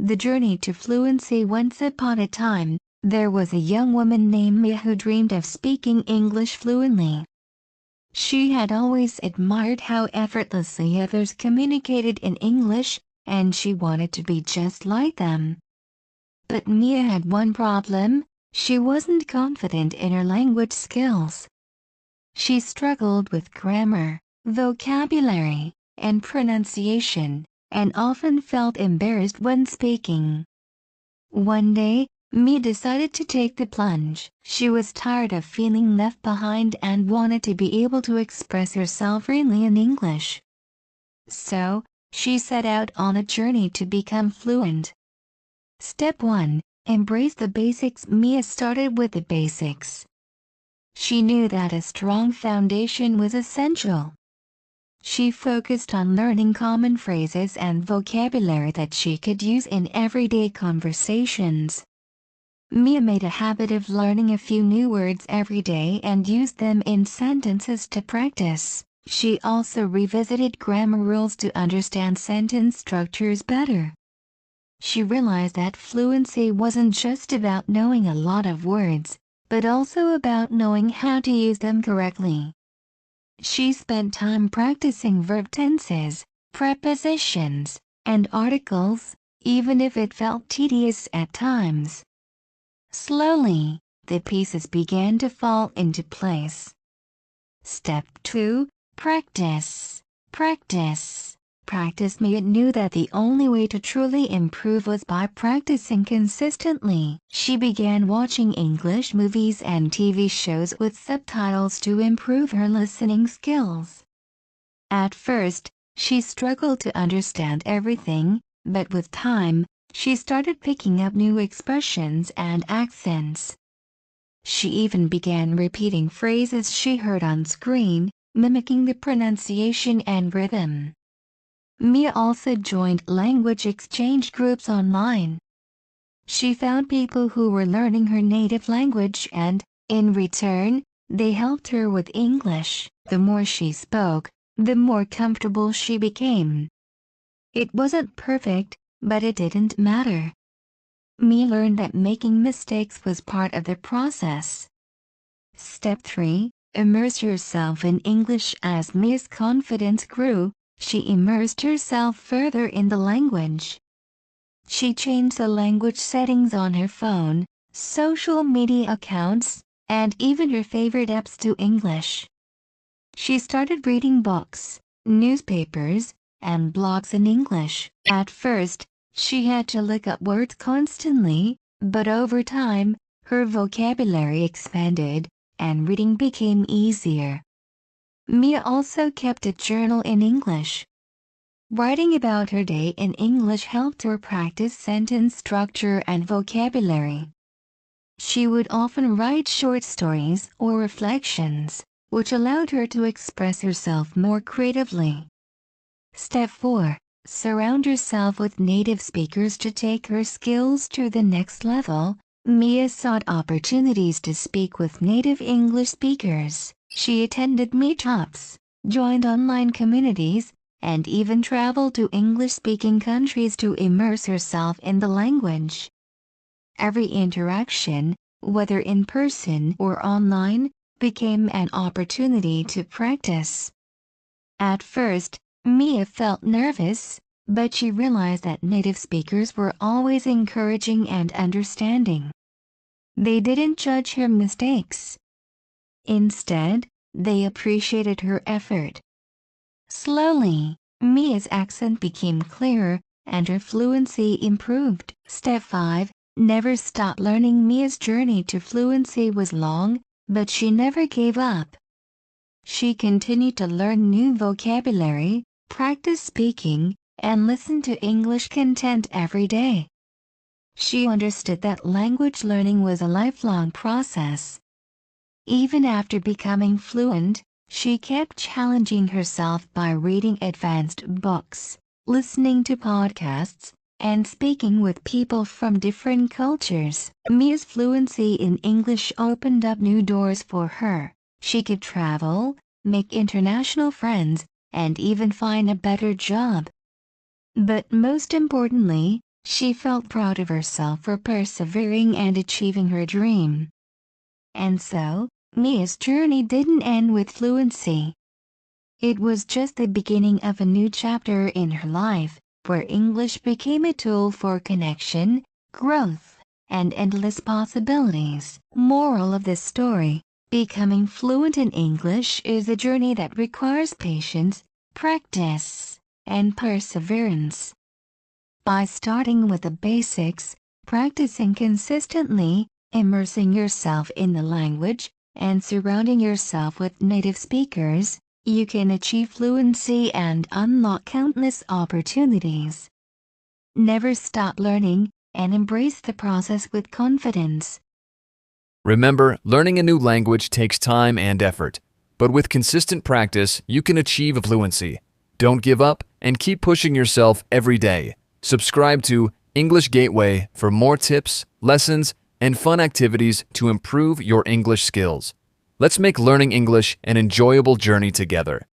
The journey to fluency. Once upon a time, there was a young woman named Mia who dreamed of speaking English fluently. She had always admired how effortlessly others communicated in English, and she wanted to be just like them. But Mia had one problem: she wasn't confident in her language skills. She struggled with grammar, vocabulary, and pronunciation, and often felt embarrassed when speaking. One day, Mia decided to take the plunge. She was tired of feeling left behind and wanted to be able to express herself freely in English. So, she set out on a journey to become fluent. Step 1. Embrace the basics. Mia started with the basics. She knew that a strong foundation was essential. She focused on learning common phrases and vocabulary that she could use in everyday conversations. Mia made a habit of learning a few new words every day and used them in sentences to practice. She also revisited grammar rules to understand sentence structures better. She realized that fluency wasn't just about knowing a lot of words, but also about knowing how to use them correctly. She spent time practicing verb tenses, prepositions, and articles, even if it felt tedious at times. Slowly, the pieces began to fall into place. Step 2. Practice. Practice. Practice. Mia knew that the only way to truly improve was by practicing consistently. She began watching English movies and TV shows with subtitles to improve her listening skills. At first, she struggled to understand everything, but with time, she started picking up new expressions and accents. She even began repeating phrases she heard on screen, mimicking the pronunciation and rhythm. Mia also joined language exchange groups online. She found people who were learning her native language and, in return, they helped her with English. The more she spoke, the more comfortable she became. It wasn't perfect, but it didn't matter. Mia learned that making mistakes was part of the process. Step 3. Immerse yourself in English. As Mia's confidence grew, she immersed herself further in the language. She changed the language settings on her phone, social media accounts, and even her favorite apps to English. She started reading books, newspapers, and blogs in English. At first, she had to look up words constantly, but over time, her vocabulary expanded, and reading became easier. Mia also kept a journal in English. Writing about her day in English helped her practice sentence structure and vocabulary. She would often write short stories or reflections, which allowed her to express herself more creatively. Step 4. Surround yourself with native speakers to take her skills to the next level. Mia sought opportunities to speak with native English speakers. She attended meetups, joined online communities, and even traveled to English-speaking countries to immerse herself in the language. Every interaction, whether in person or online, became an opportunity to practice. At first, Mia felt nervous, but she realized that native speakers were always encouraging and understanding. They didn't judge her mistakes. Instead, they appreciated her effort. Slowly, Mia's accent became clearer, and her fluency improved. Step 5. Never stop learning. Mia's journey to fluency was long, but she never gave up. She continued to learn new vocabulary, practice speaking, and listen to English content every day. She understood that language learning was a lifelong process. Even after becoming fluent, she kept challenging herself by reading advanced books, listening to podcasts, and speaking with people from different cultures. Mia's fluency in English opened up new doors for her. She could travel, make international friends, and even find a better job. But most importantly, She felt proud of herself for persevering and achieving her dream. And so, Mia's journey didn't end with fluency. It was just the beginning of a new chapter in her life, where English became a tool for connection, growth, and endless possibilities. Moral of this story: becoming fluent in English is a journey that requires patience, practice, and perseverance. By starting with the basics, practicing consistently, immersing yourself in the language, and surrounding yourself with native speakers, you can achieve fluency and unlock countless opportunities. Never stop learning, and embrace the process with confidence. Remember, learning a new language takes time and effort, but with consistent practice, you can achieve fluency. Don't give up and keep pushing yourself every day. Subscribe to English Gateway for more tips, lessons, and fun activities to improve your English skills. Let's make learning English an enjoyable journey together.